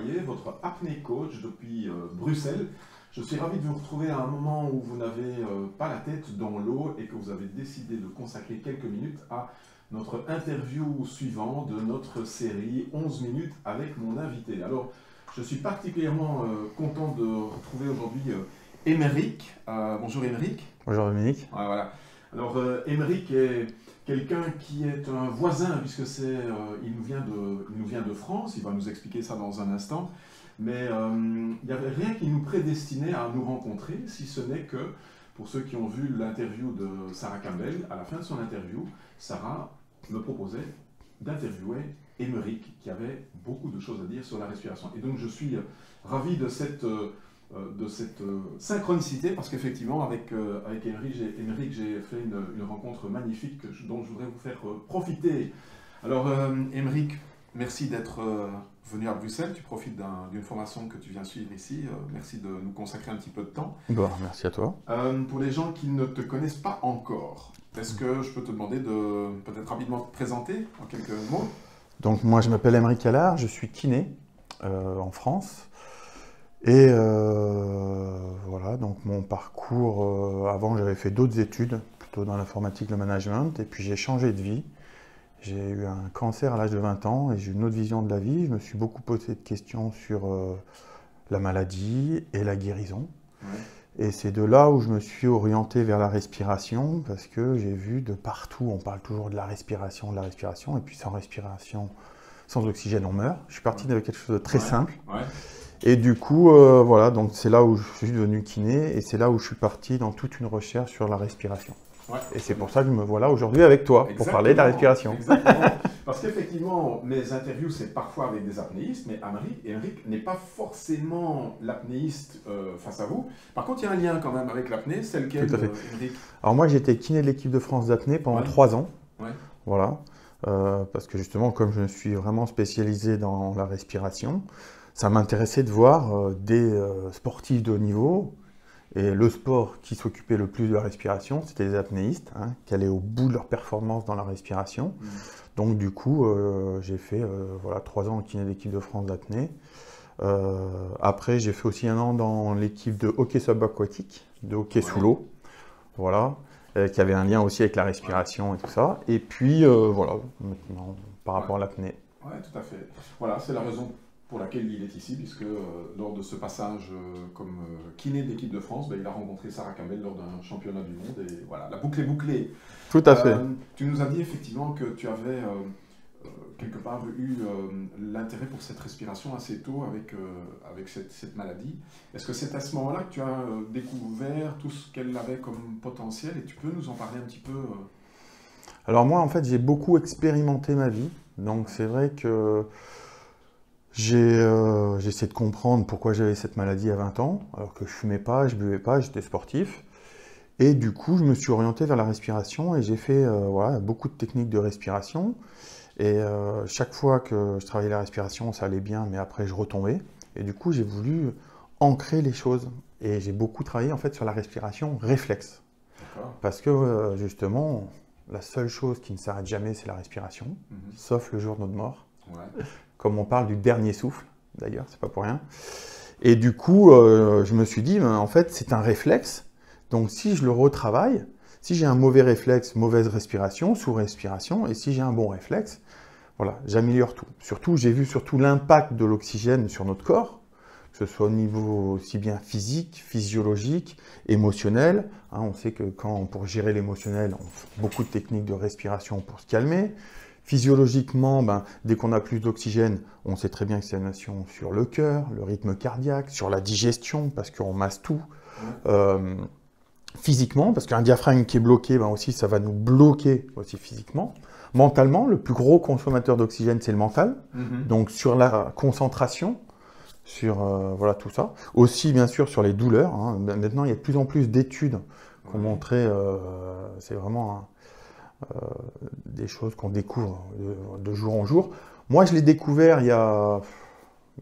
Boyer, votre apnée coach depuis Bruxelles. Je suis ravi de vous retrouver à un moment où vous n'avez pas la tête dans l'eau et que vous avez décidé de consacrer quelques minutes à notre interview suivante de notre série 11 minutes avec mon invité. Alors, je suis particulièrement content de retrouver aujourd'hui Aymeric. Bonjour Aymeric. Bonjour Dominique. Ouais, voilà. Alors, Aymeric est quelqu'un qui est un voisin, puisque il nous vient de France, il va nous expliquer ça dans un instant. Mais il n'y avait rien qui nous prédestinait à nous rencontrer, si ce n'est que, pour ceux qui ont vu l'interview de Sarah Campbell, à la fin de son interview, Sarah me proposait d'interviewer Aymeric, qui avait beaucoup de choses à dire sur la respiration. Et donc je suis ravi de cette synchronicité, parce qu'effectivement, avec Aymeric, j'ai fait une rencontre magnifique dont je voudrais vous faire profiter. Alors, Aymeric, merci d'être venu à Bruxelles. Tu profites d'une formation que tu viens suivre ici. Merci de nous consacrer un petit peu de temps. Bon, merci à toi. Pour les gens qui ne te connaissent pas encore, est-ce que je peux te demander de peut-être rapidement te présenter en quelques mots? Donc, moi, je m'appelle Aymeric Allard, je suis kiné en France. Et voilà, donc mon parcours, avant j'avais fait d'autres études, plutôt dans l'informatique, le management, et puis j'ai changé de vie. J'ai eu un cancer à l'âge de 20 ans et j'ai une autre vision de la vie. Je me suis beaucoup posé de questions sur la maladie et la guérison. Ouais. Et c'est de là où je me suis orienté vers la respiration, parce que j'ai vu de partout, on parle toujours de la respiration, et puis sans respiration, sans oxygène, on meurt. Je suis parti de quelque chose de très simple. Ouais. Et du coup, voilà, donc c'est là où je suis devenu kiné et c'est là où je suis parti dans toute une recherche sur la respiration. Ouais. Et c'est pour ça que je me voilà aujourd'hui avec toi, pour parler de la respiration. Exactement. Parce qu'effectivement, mes interviews, c'est parfois avec des apnéistes, mais Aymeric n'est pas forcément l'apnéiste face à vous. Par contre, il y a un lien quand même avec l'apnée, c'est lequel, Aymeric? Alors moi, j'étais kiné de l'équipe de France d'apnée pendant 3 ans. Ouais. Voilà. Parce que justement, comme je me suis vraiment spécialisé dans la respiration, ça m'intéressait de voir des sportifs de haut niveau, et le sport qui s'occupait le plus de la respiration, c'était les apnéistes, qui allaient au bout de leur performance dans la respiration. Donc du coup, j'ai fait voilà, 3 ans en kiné d'équipe de France d'apnée. Après, j'ai fait aussi 1 an dans l'équipe de hockey subaquatique, de hockey sous l'eau, voilà, qui avait un lien aussi avec la respiration et tout ça. Et puis voilà, maintenant, par rapport à l'apnée. Oui, tout à fait. Voilà, c'est la raison pour laquelle il est ici, puisque lors de ce passage comme kiné d'équipe de France, il a rencontré Sarah Campbell lors d'un championnat du monde, et voilà, la boucle est bouclée. Tout à fait. Tu nous as dit effectivement que tu avais quelque part eu l'intérêt pour cette respiration assez tôt avec cette maladie. Est-ce que c'est à ce moment-là que tu as découvert tout ce qu'elle avait comme potentiel, et tu peux nous en parler un petit peu Alors moi, en fait, j'ai beaucoup expérimenté ma vie, donc c'est vrai que j'ai essayé de comprendre pourquoi j'avais cette maladie à 20 ans, alors que je fumais pas, je buvais pas, j'étais sportif. Et du coup, je me suis orienté vers la respiration et j'ai fait voilà, beaucoup de techniques de respiration. Et chaque fois que je travaillais la respiration, ça allait bien, mais après je retombais. Et du coup, j'ai voulu ancrer les choses. Et j'ai beaucoup travaillé en fait sur la respiration réflexe. Parce que justement, la seule chose qui ne s'arrête jamais, c'est la respiration, sauf le jour de notre mort. Ouais. Comme on parle du dernier souffle, d'ailleurs, c'est pas pour rien. Et du coup, je me suis dit, en fait, c'est un réflexe. Donc, si je le retravaille, si j'ai un mauvais réflexe, mauvaise respiration, sous-respiration, et si j'ai un bon réflexe, voilà, j'améliore tout. Surtout, j'ai vu surtout l'impact de l'oxygène sur notre corps, que ce soit au niveau aussi bien physique, physiologique, émotionnel. On sait que pour gérer l'émotionnel, on fait beaucoup de techniques de respiration pour se calmer. Physiologiquement, dès qu'on a plus d'oxygène, on sait très bien que c'est une action sur le cœur, le rythme cardiaque, sur la digestion, parce qu'on masse tout. Physiquement, parce qu'un diaphragme qui est bloqué, aussi, ça va nous bloquer aussi physiquement. Mentalement, le plus gros consommateur d'oxygène, c'est le mental. Donc sur la concentration, sur voilà, tout ça. Aussi, bien sûr, sur les douleurs. Maintenant, il y a de plus en plus d'études qui ont montré, c'est vraiment des choses qu'on découvre de jour en jour. Moi, je l'ai découvert il y a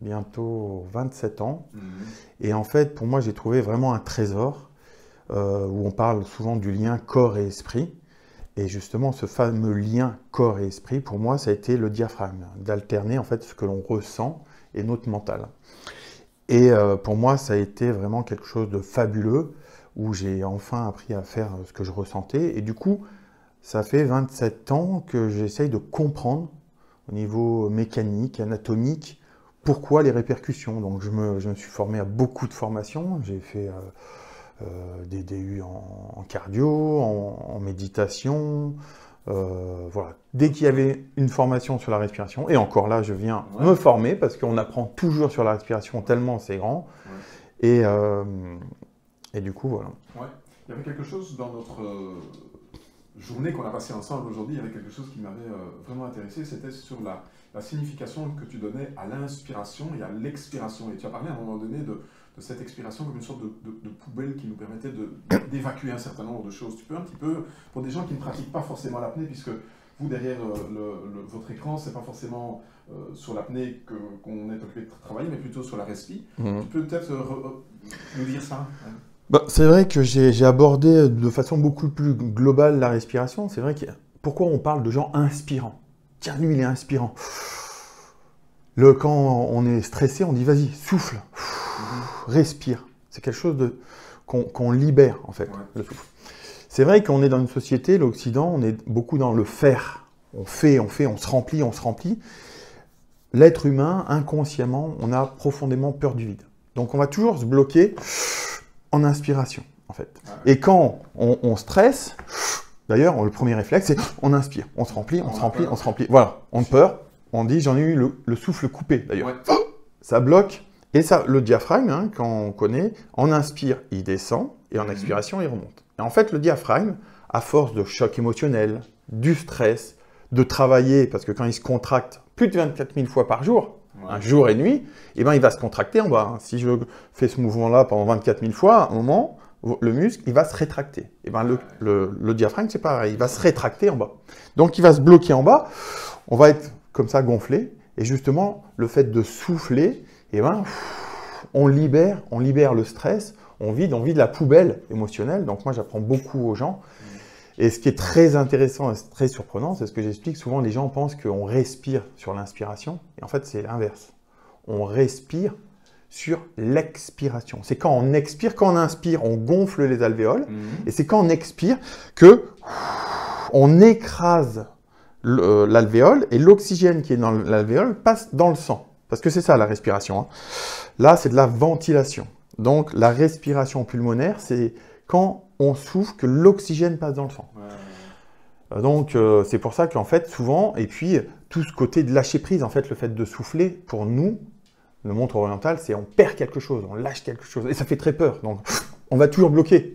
bientôt 27 ans. Et en fait, pour moi, j'ai trouvé vraiment un trésor où on parle souvent du lien corps et esprit. Et justement, ce fameux lien corps et esprit, pour moi, ça a été le diaphragme, d'alterner en fait ce que l'on ressent et notre mental. Et pour moi, ça a été vraiment quelque chose de fabuleux, où j'ai enfin appris à faire ce que je ressentais. Et du coup, ça fait 27 ans que j'essaye de comprendre au niveau mécanique, anatomique, pourquoi les répercussions. Donc je me suis formé à beaucoup de formations. J'ai fait des DU en cardio, en méditation. Voilà. Dès qu'il y avait une formation sur la respiration, et encore là, je viens me former, parce qu'on apprend toujours sur la respiration tellement c'est grand. Et du coup, voilà. Ouais. Il y avait quelque chose dans notre journée qu'on a passée ensemble aujourd'hui, il y avait quelque chose qui m'avait vraiment intéressé, c'était sur la signification que tu donnais à l'inspiration et à l'expiration. Et tu as parlé à un moment donné de cette expiration comme une sorte de poubelle qui nous permettait d'évacuer un certain nombre de choses. Tu peux un petit peu, pour des gens qui ne pratiquent pas forcément l'apnée, puisque vous, derrière votre écran, ce n'est pas forcément sur l'apnée qu'on est occupé de travailler, mais plutôt sur la respi. Tu peux peut-être nous dire ça, hein? Bah, c'est vrai que j'ai abordé de façon beaucoup plus globale la respiration. C'est vrai que pourquoi on parle de gens inspirants? Tiens, lui, il est inspirant. Quand on est stressé, on dit vas-y, souffle, respire. C'est quelque chose qu'on libère, en fait, le souffle. C'est vrai qu'on est dans une société, l'Occident, on est beaucoup dans le faire. On fait, on se remplit, on se remplit. L'être humain, inconsciemment, on a profondément peur du vide. Donc on va toujours se bloquer en inspiration, en fait. Et quand on stresse, d'ailleurs, le premier réflexe, c'est on inspire, on se remplit, on se remplit, on se remplit. Voilà, on peur, on dit j'en ai eu le souffle coupé, d'ailleurs. Ça bloque, et ça, le diaphragme, hein, quand on connaît, en inspire, il descend, et en expiration, il remonte. Et en fait, le diaphragme, à force de choc émotionnel, du stress, de travailler, parce que quand il se contracte plus de 24 000 fois par jour, un jour et nuit, eh ben, il va se contracter en bas. Si je fais ce mouvement-là pendant 24 000 fois, à un moment, le muscle, il va se rétracter. Eh ben, le diaphragme, c'est pareil, il va se rétracter en bas. Donc, il va se bloquer en bas, on va être comme ça gonflé, et justement, le fait de souffler, eh ben, on libère le stress, on vide la poubelle émotionnelle. Donc, moi, j'apprends beaucoup aux gens. Et ce qui est très intéressant et très surprenant, c'est ce que j'explique. Souvent, les gens pensent qu'on respire sur l'inspiration. Et en fait, c'est l'inverse. On respire sur l'expiration. C'est quand on expire, quand on inspire, on gonfle les alvéoles. Et c'est quand on expire que on écrase l'alvéole et l'oxygène qui est dans l'alvéole passe dans le sang. Parce que c'est ça la respiration, hein. Là, c'est de la ventilation. Donc, la respiration pulmonaire, c'est quand on souffle que l'oxygène passe dans le sang. Donc, c'est pour ça qu'en fait, souvent, et puis, tout ce côté de lâcher prise, en fait, le fait de souffler, pour nous, le montre oriental, c'est on perd quelque chose, on lâche quelque chose. Et ça fait très peur. Donc, on va toujours bloquer.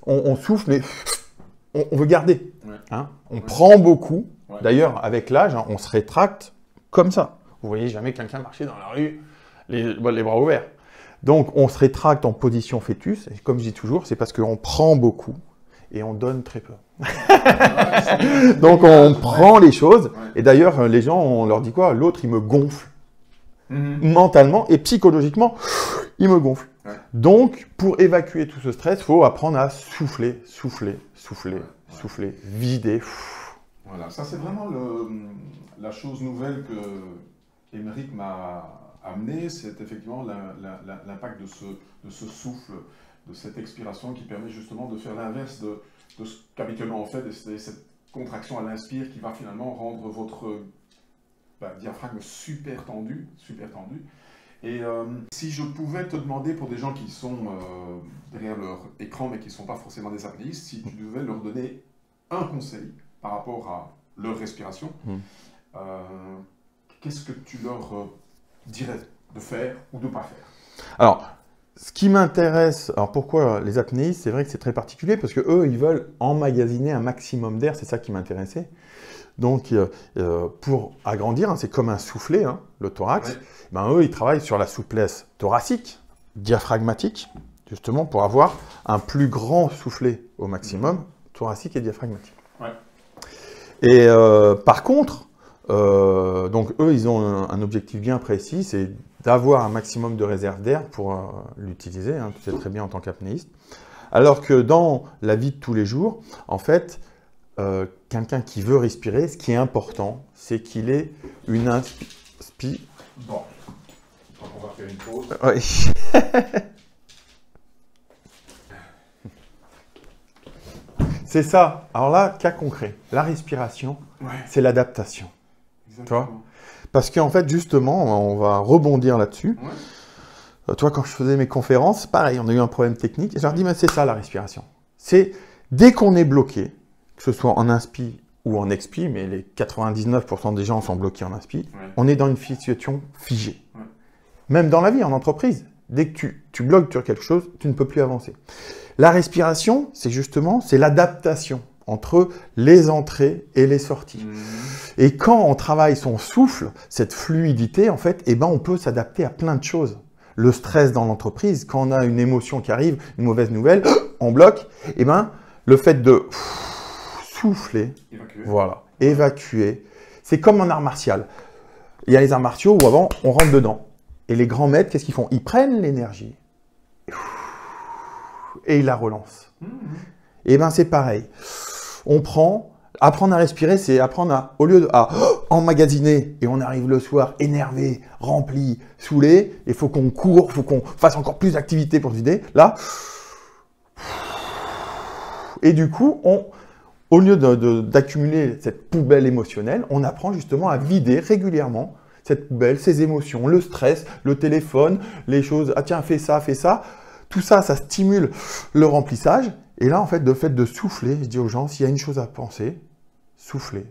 On souffle, mais on veut garder. Hein, on prend beaucoup. D'ailleurs, avec l'âge, hein, on se rétracte comme ça. Vous voyez jamais quelqu'un marcher dans la rue, les bras ouverts. Donc, on se rétracte en position fœtus. Et comme je dis toujours, c'est parce qu'on prend beaucoup et on donne très peu. Donc, on prend les choses. Et d'ailleurs, les gens, on leur dit quoi? L'autre, il me gonfle. Mentalement et psychologiquement, il me gonfle. Donc, pour évacuer tout ce stress, il faut apprendre à souffler, vider. Voilà, ça c'est vraiment la chose nouvelle que Émeric m'a amené, c'est effectivement l'impact de ce souffle, de cette expiration qui permet justement de faire l'inverse de ce qu'habituellement on fait, de cette contraction à l'inspire qui va finalement rendre votre diaphragme super tendu. Et si je pouvais te demander pour des gens qui sont derrière leur écran mais qui ne sont pas forcément des apnéistes, si tu devais leur donner un conseil par rapport à leur respiration, qu'est-ce que tu leur dirais de faire ou de ne pas faire? Alors, ce qui m'intéresse, alors pourquoi les apnéistes, c'est vrai que c'est très particulier parce qu'eux, ils veulent emmagasiner un maximum d'air, c'est ça qui m'intéressait. Donc, pour agrandir, hein, c'est comme un soufflet, hein, le thorax, ben, eux, ils travaillent sur la souplesse thoracique, diaphragmatique, justement pour avoir un plus grand soufflet au maximum, thoracique et diaphragmatique. Et par contre, donc eux, ils ont un objectif bien précis, c'est d'avoir un maximum de réserve d'air pour l'utiliser, hein, tu sais très bien en tant qu'apnéiste. Alors que dans la vie de tous les jours, en fait, quelqu'un qui veut respirer, ce qui est important, c'est qu'il ait une inspiration. Bon. On va faire une pause. Oui. C'est ça. Alors là, cas concret. La respiration, c'est l'adaptation. Tu vois ? Parce qu'en fait, justement, on va rebondir là-dessus. Toi, quand je faisais mes conférences, pareil, on a eu un problème technique. Et je leur dis, mais c'est ça la respiration. C'est dès qu'on est bloqué, que ce soit en inspi ou en expi, mais les 99% des gens sont bloqués en inspi, on est dans une situation figée. Même dans la vie, en entreprise. Dès que tu bloques sur quelque chose, tu ne peux plus avancer. La respiration, c'est justement, c'est l'adaptation entre les entrées et les sorties. Et quand on travaille son souffle, cette fluidité, en fait, eh ben, on peut s'adapter à plein de choses. Le stress dans l'entreprise, quand on a une émotion qui arrive, une mauvaise nouvelle, on bloque, eh ben, le fait de souffler, voilà, évacuer, c'est comme en art martial. Il y a les arts martiaux où avant, on rentre dedans. Et les grands maîtres, qu'est-ce qu'ils font? Ils prennent l'énergie et ils la relancent. Et bien, c'est pareil. On prend, apprendre à respirer, c'est apprendre à, au lieu de emmagasiner, et on arrive le soir énervé, rempli, saoulé, il faut qu'on court, il faut qu'on fasse encore plus d'activités pour se vider. Là, et du coup, au lieu d'accumuler cette poubelle émotionnelle, on apprend justement à vider régulièrement cette poubelle, ces émotions, le stress, le téléphone, les choses, ah tiens, fais ça, tout ça, ça stimule le remplissage. Et là, en fait, le fait de souffler, je dis aux gens, s'il y a une chose à penser, souffler,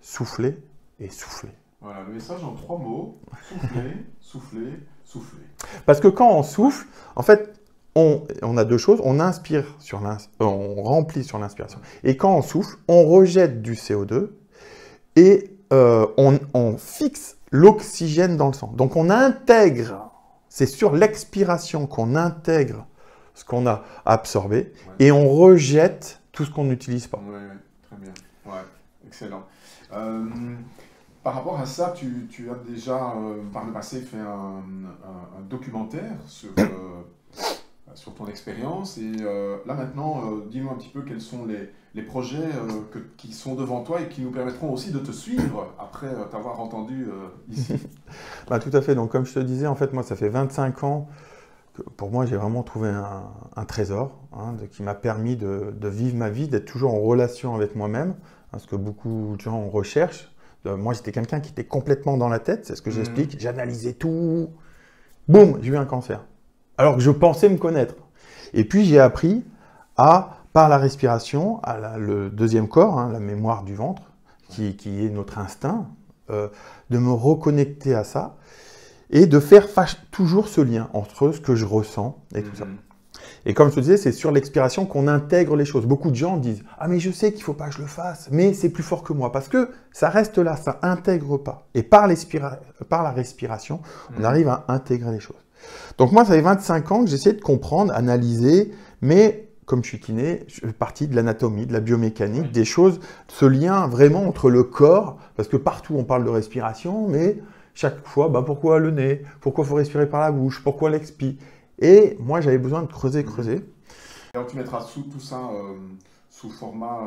souffler et souffler. Voilà, le message en 3 mots, souffler, souffler, souffler. Parce que quand on souffle, en fait, on a deux choses, on inspire sur on remplit sur l'inspiration. Et quand on souffle, on rejette du CO2 et on fixe l'oxygène dans le sang. Donc on intègre, c'est sur l'expiration qu'on intègre ce qu'on a absorbé et on rejette tout ce qu'on n'utilise pas. Oui, très bien. Ouais, excellent. Par rapport à ça, tu as déjà par le passé fait un documentaire sur ton expérience et là maintenant, dis-nous un petit peu quels sont les projets qui sont devant toi et qui nous permettront aussi de te suivre après t'avoir entendu ici. Bah, tout à fait. Donc comme je te disais, en fait, moi, ça fait 25 ans que pour moi, j'ai vraiment trouvé un trésor qui m'a permis de vivre ma vie, d'être toujours en relation avec moi-même, parce que beaucoup de gens recherchent. Moi, j'étais quelqu'un qui était complètement dans la tête, c'est ce que j'explique. J'analysais tout. Boum, j'ai eu un cancer. Alors que je pensais me connaître. Et puis, j'ai appris par la respiration, le deuxième corps, la mémoire du ventre, qui est notre instinct, de me reconnecter à ça et de faire toujours ce lien entre ce que je ressens et tout ça. Et comme je te disais, c'est sur l'expiration qu'on intègre les choses. Beaucoup de gens disent « Ah mais je sais qu'il ne faut pas que je le fasse, mais c'est plus fort que moi. » Parce que ça reste là, ça n'intègre pas. Et par la respiration, on arrive à intégrer les choses. Donc moi, ça fait 25 ans que j'essaie de comprendre, analyser, mais comme je suis kiné, je fais partie de l'anatomie, de la biomécanique, des choses, ce lien vraiment entre le corps, parce que partout on parle de respiration, mais chaque fois, pourquoi le nez? Pourquoi il faut respirer par la bouche? Pourquoi l'expi? Et moi, j'avais besoin de creuser. Alors tu mettras tout ça sous format...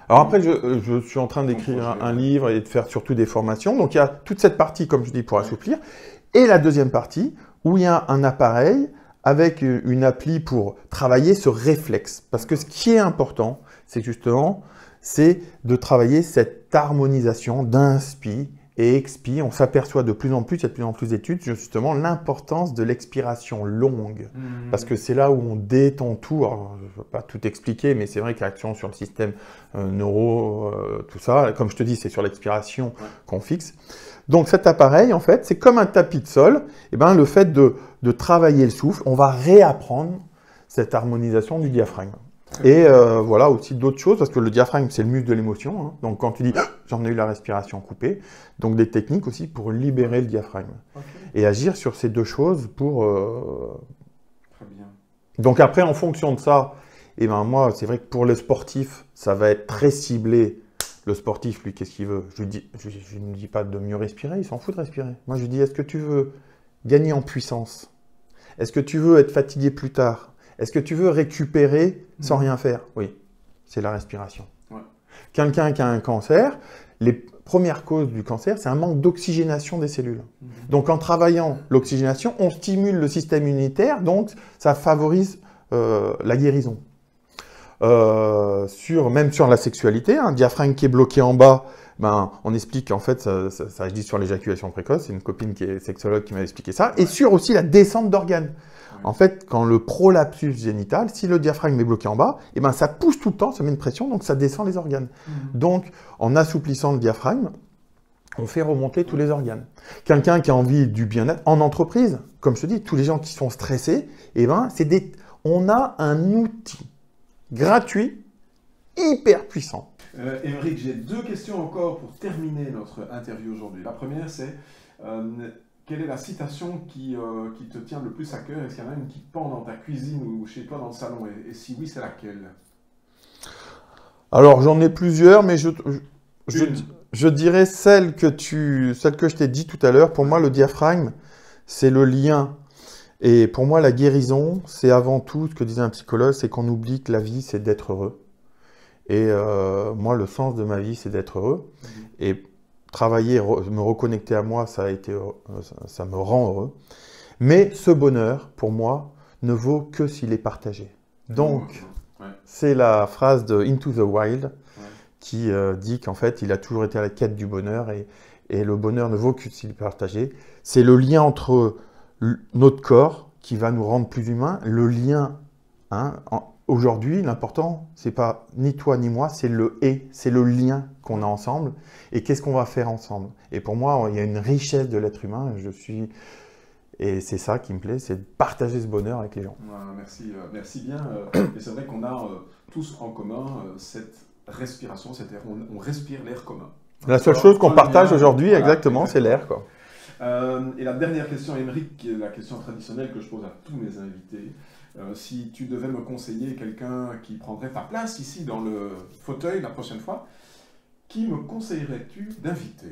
Alors après, je suis en train d'écrire un livre et de faire surtout des formations. Donc il y a toute cette partie, comme je dis, pour assouplir. Et la deuxième partie, où il y a un appareil avec une appli pour travailler ce réflexe. Parce que ce qui est important, c'est justement, c'est de travailler cette harmonisation d'inspi et expi. On s'aperçoit de plus en plus, il y a de plus en plus d'études, justement, l'importance de l'expiration longue. Parce que c'est là où on détend tout. Alors, je ne veux pas tout expliquer, mais c'est vrai que l'action sur le système neuro, tout ça, comme je te dis, c'est sur l'expiration qu'on fixe. Donc cet appareil, en fait, c'est comme un tapis de sol. Et ben, le fait de travailler le souffle, on va réapprendre cette harmonisation du diaphragme. Et voilà aussi d'autres choses, parce que le diaphragme, c'est le muscle de l'émotion. Donc quand tu dis « j'en ai eu la respiration coupée », donc des techniques aussi pour libérer le diaphragme. Et agir sur ces deux choses pour... Très bien. Donc après, en fonction de ça, et ben moi, c'est vrai que pour les sportifs, ça va être très ciblé. Le sportif, lui, qu'est-ce qu'il veut? Je ne dis pas de mieux respirer, il s'en fout de respirer. Moi, je lui dis, est-ce que tu veux gagner en puissance? Est-ce que tu veux être fatigué plus tard? Est-ce que tu veux récupérer sans rien faire? Oui, c'est la respiration. Quelqu'un qui a un cancer, les premières causes du cancer, c'est un manque d'oxygénation des cellules. Donc en travaillant l'oxygénation, on stimule le système immunitaire, donc ça favorise la guérison. Même sur la sexualité, un diaphragme qui est bloqué en bas, ben, on explique qu'en fait, ça agit sur l'éjaculation précoce. C'est une copine qui est sexologue qui m'a expliqué ça. Et sur aussi la descente d'organes. En fait, quand le prolapsus génital, si le diaphragme est bloqué en bas, eh ben, ça pousse tout le temps, ça met une pression, donc ça descend les organes. Donc, en assouplissant le diaphragme, on fait remonter tous les organes. Quelqu'un qui a envie du bien-être en entreprise, comme je te dis, tous les gens qui sont stressés, eh ben, on a un outil gratuit, hyper puissant. Émeric, j'ai 2 questions encore pour terminer notre interview aujourd'hui. La première, c'est quelle est la citation qui te tient le plus à cœur? Est-ce qu'il y en a une qui pend dans ta cuisine ou chez toi dans le salon? Et si oui, c'est laquelle? Alors, j'en ai plusieurs, mais je dirais celle que je t'ai dit tout à l'heure. Pour moi, le diaphragme, c'est le lien. Et pour moi, la guérison, c'est avant tout, ce que disait un psychologue, c'est qu'on oublie que la vie, c'est d'être heureux. Et moi, le sens de ma vie, c'est d'être heureux. Et travailler, me reconnecter à moi, ça me rend heureux. Mais ce bonheur, pour moi, ne vaut que s'il est partagé. Donc, c'est la phrase de Into the Wild qui dit qu'en fait, il a toujours été à la quête du bonheur et le bonheur ne vaut que s'il est partagé. C'est le lien entre notre corps qui va nous rendre plus humains, le lien. Aujourd'hui, l'important, c'est pas ni toi ni moi, c'est c'est le lien qu'on a ensemble et qu'est-ce qu'on va faire ensemble. Et pour moi, il y a une richesse de l'être humain. Et c'est ça qui me plaît, c'est de partager ce bonheur avec les gens. Merci bien. Et c'est vrai qu'on a tous en commun cette respiration, cet air. On respire l'air commun. La seule chose qu'on partage aujourd'hui, exactement, c'est l'air, quoi. Et la dernière question, Émeric, qui est la question traditionnelle que je pose à tous mes invités. Si tu devais me conseiller quelqu'un qui prendrait ta place ici dans le fauteuil la prochaine fois, qui me conseillerais-tu d'inviter?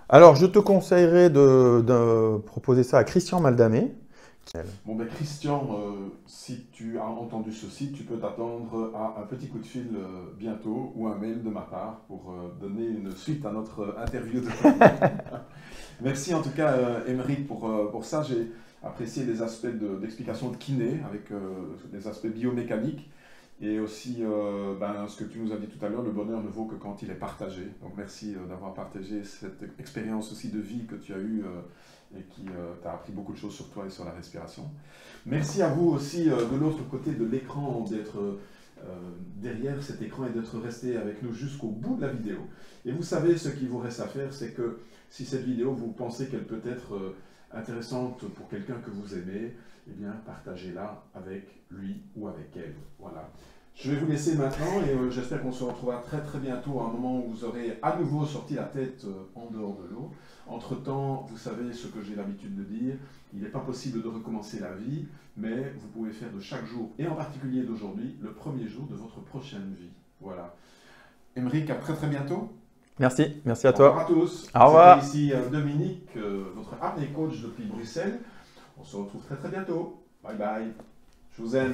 Alors, je te conseillerais de proposer ça à Christian Maldamé. Bon ben Christian, si tu as entendu ceci, tu peux t'attendre à un petit coup de fil bientôt ou un mail de ma part pour donner une suite à notre interview de Merci en tout cas Émeric pour ça. J'ai apprécié les aspects d'explication de kiné avec les aspects biomécaniques et aussi ce que tu nous as dit tout à l'heure, le bonheur ne vaut que quand il est partagé. Donc merci d'avoir partagé cette expérience aussi de vie que tu as eue et qui t'a appris beaucoup de choses sur toi et sur la respiration. Merci à vous aussi de l'autre côté de l'écran d'être derrière cet écran et d'être resté avec nous jusqu'au bout de la vidéo. Et vous savez, ce qu'il vous reste à faire, c'est que si cette vidéo, vous pensez qu'elle peut être intéressante pour quelqu'un que vous aimez, eh bien, partagez-la avec lui ou avec elle. Voilà. Je vais vous laisser maintenant et j'espère qu'on se retrouvera très très bientôt à un moment où vous aurez à nouveau sorti la tête en dehors de l'eau. Entre-temps, vous savez ce que j'ai l'habitude de dire, il n'est pas possible de recommencer la vie, mais vous pouvez faire de chaque jour, et en particulier d'aujourd'hui, le premier jour de votre prochaine vie. Voilà. Émeric, à très très bientôt. Merci à toi. Au revoir à tous. Au revoir. C'était ici Dominique, votre apnée coach depuis Bruxelles. On se retrouve très très bientôt. Bye bye. Je vous aime.